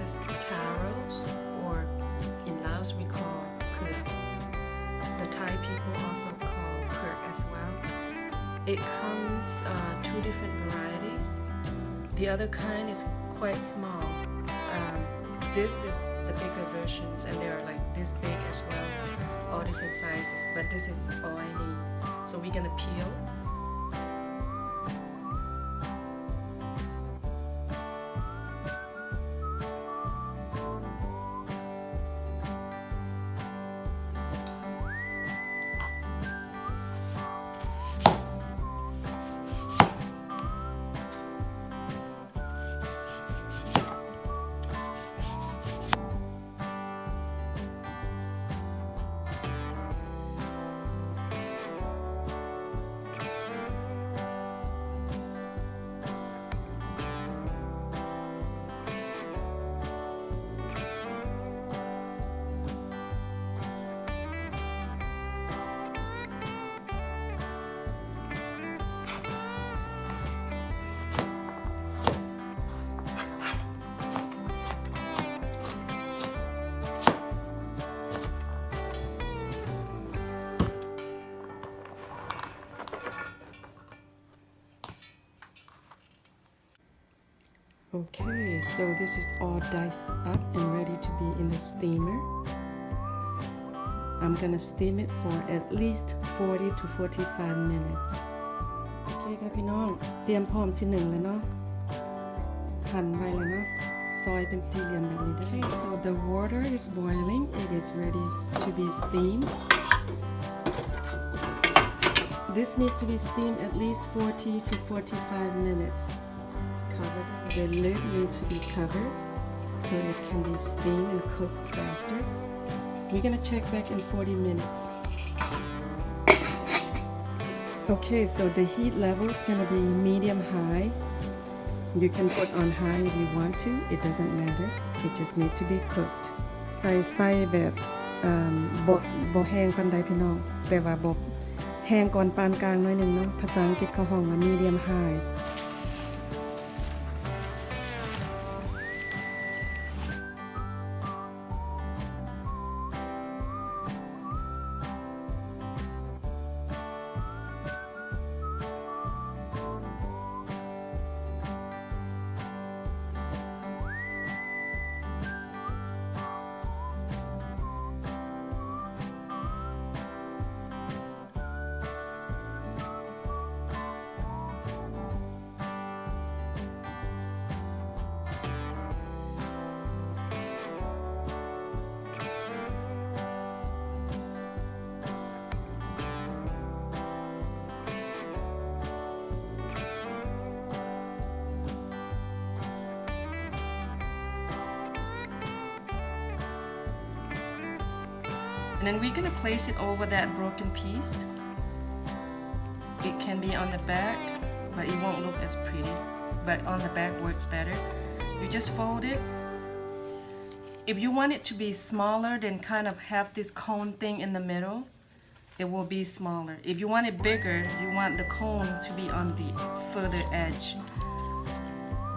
is taros, or in Laos we call Pierk. The Thai people also call Pierk as well. It comes two different varieties. The other kind is quite small. This is the bigger versions, and they are like this big as well, all different sizes, but this is all I need. So we're gonna peel. Okay, so this is all diced up and ready to be in the steamer. I'm gonna steam it for at least 40 to 45 minutes. โอเคครับพี่น้องเตรียมพร้อมชิ้นหนึ่งแล้วเนาะหั่นไว้แล้วเนาะซอยเป็นสี่เหลี่ยมแบบนี้ได้ Okay, so the water is boiling. It is ready to be steamed. This needs to be steamed at least 40 to 45 minutes. The lid needs to be covered so it can be steamed and cooked faster. We're gonna check back in 40 minutes. Okay, so the heat level is gonna be medium high. You can put on high if you want to. It doesn't matter. It just needs to be cooked. ใส่ไฟแบบบ่แห้งปานใดพี่น้องแต่ว่าบ่แห้งก่อนปานกลางหน่อยนึงเนาะภาษาอังกฤษเขาห้องว่า medium high. And then we're going to place it over that broken piece. It can be on the back, but it won't look as pretty. But on the back works better. You just fold it. If you want it to be smaller, then kind of have this cone thing in the middle. It will be smaller. If you want it bigger, you want the cone to be on the further edge.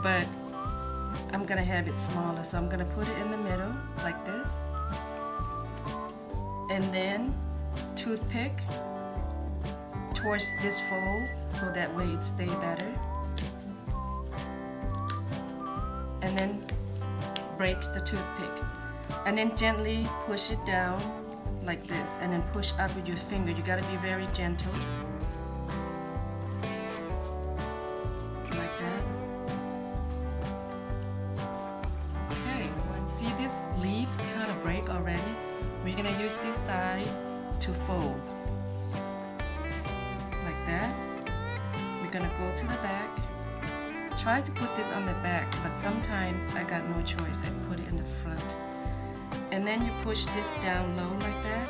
But I'm going to have it smaller, so I'm going to put it in the middle like this. And then toothpick towards this fold so that way it stays better. And then breaks the toothpick. And then gently push it down like this, and then push up with your finger. You gotta be very gentle. Like that. Okay, well, see these leaves kind of break already? We're gonna use this side to fold. Like that. We're gonna go to the back. Try to put this on the back, but sometimes I got no choice. I put it in the front. And then you push this down low like that.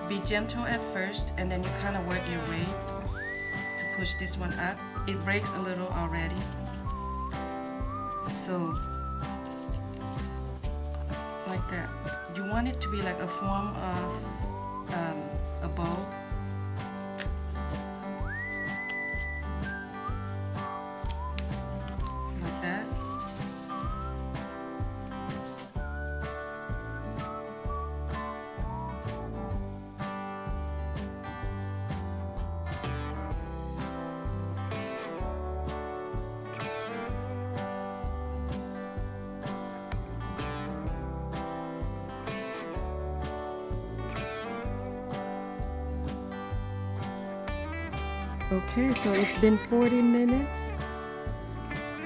Be gentle at first, and then you kind of work your way to push this one up. It breaks a little already. So, like that. You want it to be like a form of a bow. Like that. Okay, so it's been 40 minutes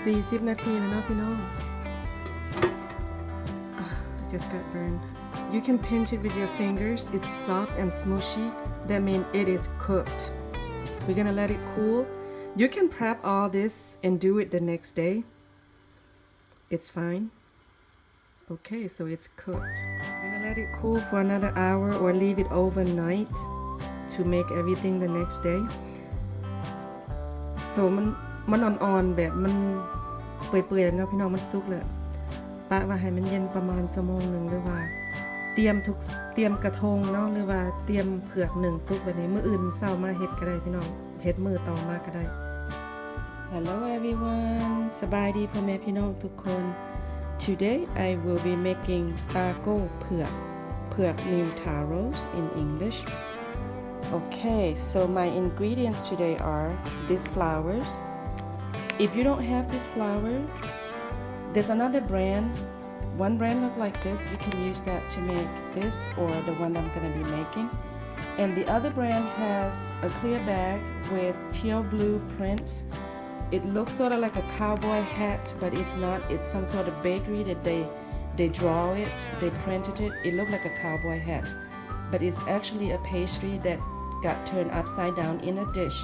40 นาทีแล้วเนาะพี่น้อง just got burned. You can pinch it with your fingers. It's soft and smooshy. That means it is cooked. We're gonna let it cool. You can prep all this and do it the next day. It's fine. Okay, so it's cooked. We're gonna let it cool for another hour or leave it overnight to make everything the next day. So มันอ่อนๆแบบมันเปื่อยๆเนาะพี่น้องมันสุกแล้วปะว่าให้มันเย็นประมาณชั่วโมงหนึ่งหรือว่าเตรียมกระทงเนาะหรือว่าเตรียมเผือกหนึ่งซุกแบบนี้มื้ออื่นเช้ามาเฮ็ดก็ได้พี่น้องเฮ็ดมื้อต่อมาก็ได้ Hello everyone สบายดีพ่อแม่พี่น้องทุกคน Today I will be making ThaGo เผือก mean taros in English. Okay, so my ingredients today are these flours. If you don't have this flour, there's another brand. One brand look like this. You can use that to make this or the one I'm going to be making. And the other brand has a clear bag with teal blue prints. It looks sort of like a cowboy hat, but it's not. It's some sort of bakery that they draw it, they printed it. It looked like a cowboy hat, but it's actually a pastry that got turned upside down in a dish,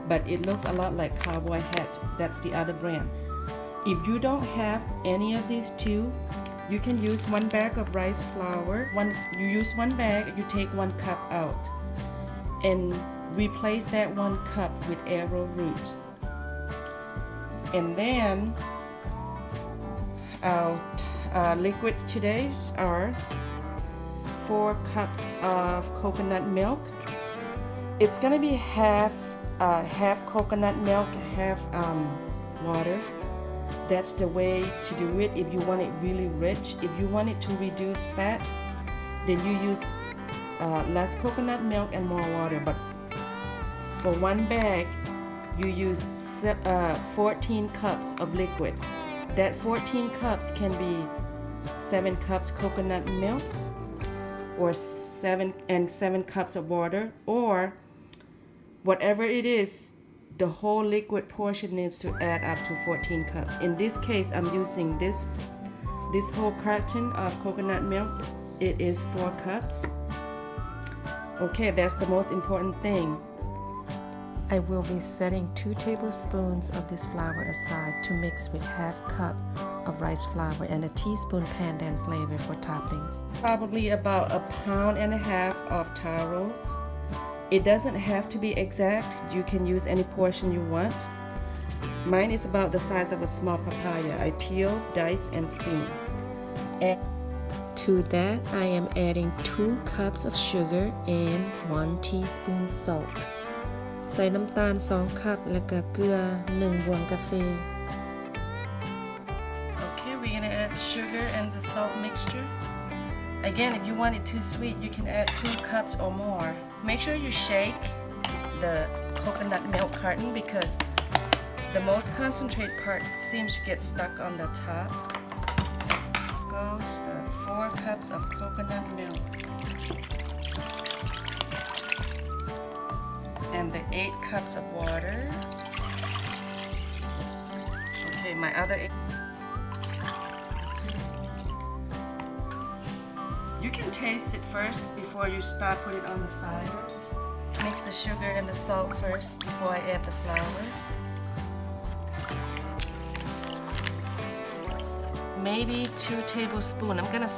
but it looks a lot like cowboy hat. That's the other brand. If you don't have any of these two, you can use one bag of rice flour. You use one bag, you take 1 cup out and replace that 1 cup with Taro Roots. And then our liquids today are 4 cups of coconut milk. It's gonna be half coconut milk, half water. That's the way to do it if you want it really rich. If you want it to reduce fat, then you use less coconut milk and more water. But for 1 bag, you use 14 cups of liquid. That 14 cups can be 7 cups coconut milk or 7 cups of water, or whatever it is, the whole liquid portion needs to add up to 14 cups. In this case, I'm using this whole carton of coconut milk. It is 4 cups. Okay, that's the most important thing. I will be setting 2 tablespoons of this flour aside to mix with half cup of rice flour and a teaspoon Pandan flavor for toppings. Probably about 1.5 pounds of taros. It doesn't have to be exact. You can use any portion you want. Mine is about the size of a small papaya. I peel, dice, and steam. And to that, I am adding 2 cups of sugar and 1 teaspoon salt. ใส่น้ำตาล2 คัพแล้วก็เกลือ1 บวงกาแฟ Okay, we're gonna add sugar and the salt mixture. Again, if you want it too sweet, you can add 2 cups or more. Make sure you shake the coconut milk carton because the most concentrated part seems to get stuck on the top. Goes the 4 cups of coconut milk and the 8 cups of water. Okay, my other 8. You can taste it first before you start put it on the fire. Mix the sugar and the salt first before I add the flour. Maybe 2 tablespoons. I'm gonna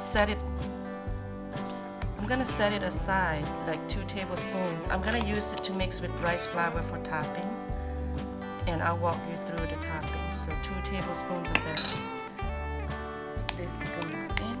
set it aside, like 2 tablespoons. I'm gonna use it to mix with rice flour for toppings, and I'll walk you through the toppings. So 2 tablespoons of that. This goes in.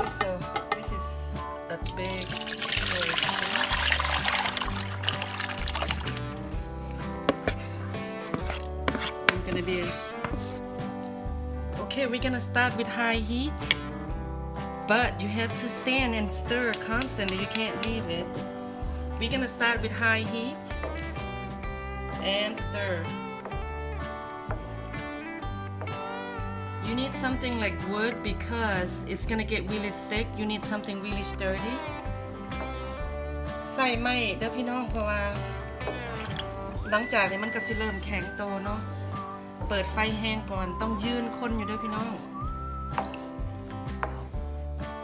so this is a big tray. I'm gonna be okay. We're gonna start with high heat, but you have to stand and stir constantly. You can't leave it. We're gonna start with high heat and stir. You need something like wood because it's gonna get really thick. You need something really sturdy. ใส่ไม้เด้อพี่น้องเพราะว่าหลังจากนี้มันก็สิเริ่มแข็งโตเนาะเปิดไฟแห้งก่อนต้องยืนคนอยู่เด้อพี่น้อง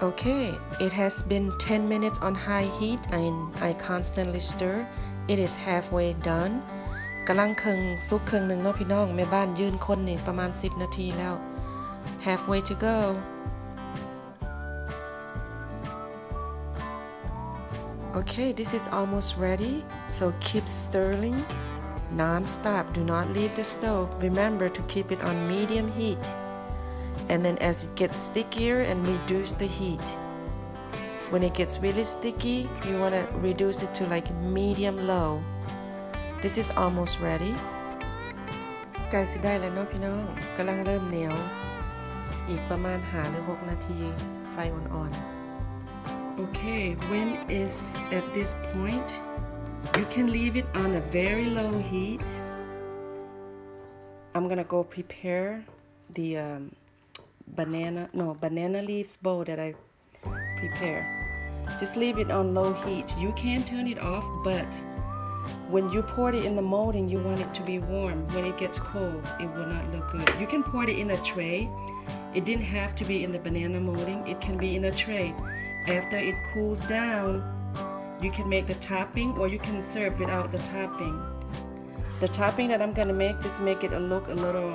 Okay, it has been 10 minutes on high heat and I constantly stir. It is halfway done. กำลังครึ่งสุกครึ่งหนึ่งเนาะพี่น้องแม่บ้านยืนคนนี่ประมาณ10 นาทีแล้ว halfway to go. Okay, this is almost ready, so keep stirring non-stop. Do not leave the stove. Remember to keep it on medium heat. And then as it gets stickier and reduce the heat. When it gets really sticky, you want to reduce it to like medium low. This is almost ready. ใกล้สิได้แล้วเนาะพี่น้องกำลังเริ่มเหนียวอีกประมาณ5 หรือ 6 นาทีไฟอ่อนๆ Okay, when is at this point, you can leave it on a very low heat. I'm gonna go prepare the banana leaves bowl that I prepare. Just leave it on low heat. You can turn it off, but when you pour it in the molding, you want it to be warm. When it gets cold, it will not look good. You can pour it in a tray. It didn't have to be in the banana molding. It can be in a tray. After it cools down, you can make the topping or you can serve without the topping. The topping that I'm gonna make, just make it look a little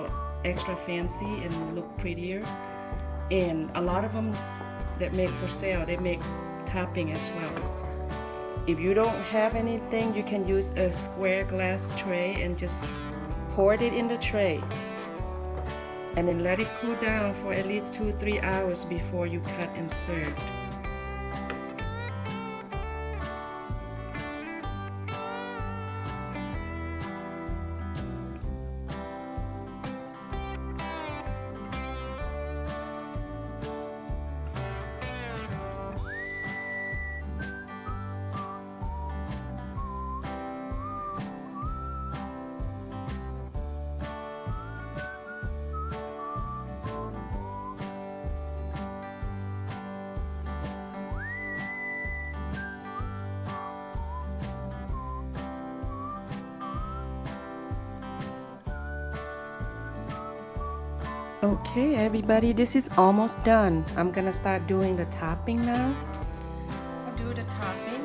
extra fancy and look prettier. And a lot of them that make for sale, they make topping as well. If you don't have anything, you can use a square glass tray and just pour it in the tray. And then let it cool down for at least 2-3 hours before you cut and serve. Okay, everybody, this is almost done. I'm gonna start doing the topping now. I'll do the topping.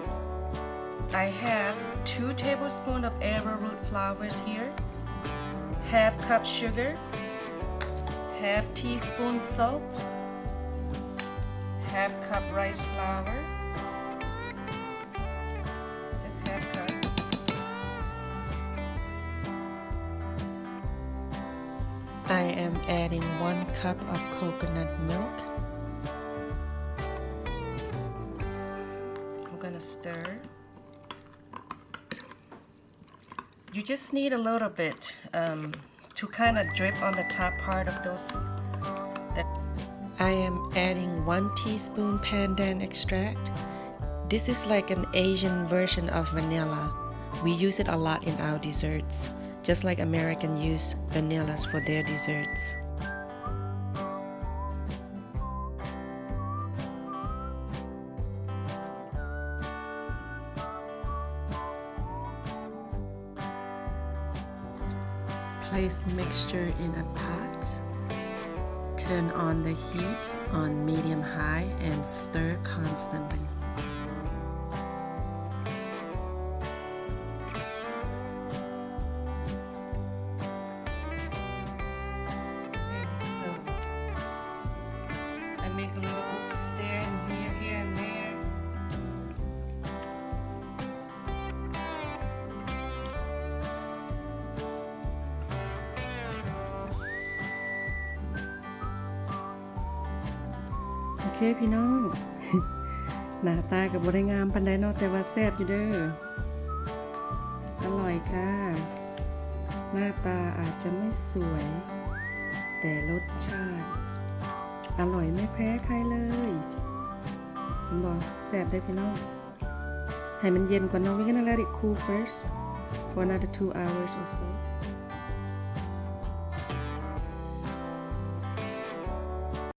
I have 2 tablespoons of Taro Root flours here, half cup sugar, half teaspoon salt, half cup rice flour, just half cup. I am adding 1 cup of coconut milk. I'm gonna stir. You just need a little bit to kind of drip on the top part of those. I am adding 1 teaspoon Pandan extract. This is like an Asian version of vanilla. We use it a lot in our desserts, just like Americans use vanillas for their desserts. Place mixture in a pot. Turn on the heat on medium-high and stir constantly. Make a little oops there and here and there. โอเคพี่น้อง หน้าตากับบริงามปันไดเนาะแต่ว่าแซ่บอยู่เด้ออร่อยค่ะหน้าตาอาจจะไม่สวย แต่รสชาติอร่อยไม่แพ้ใครเลยเห็นบอกแซ่บได้พี่น้องให้มันเย็นก่อนเนาะ we're gonna let it cool first for another 2 hours or so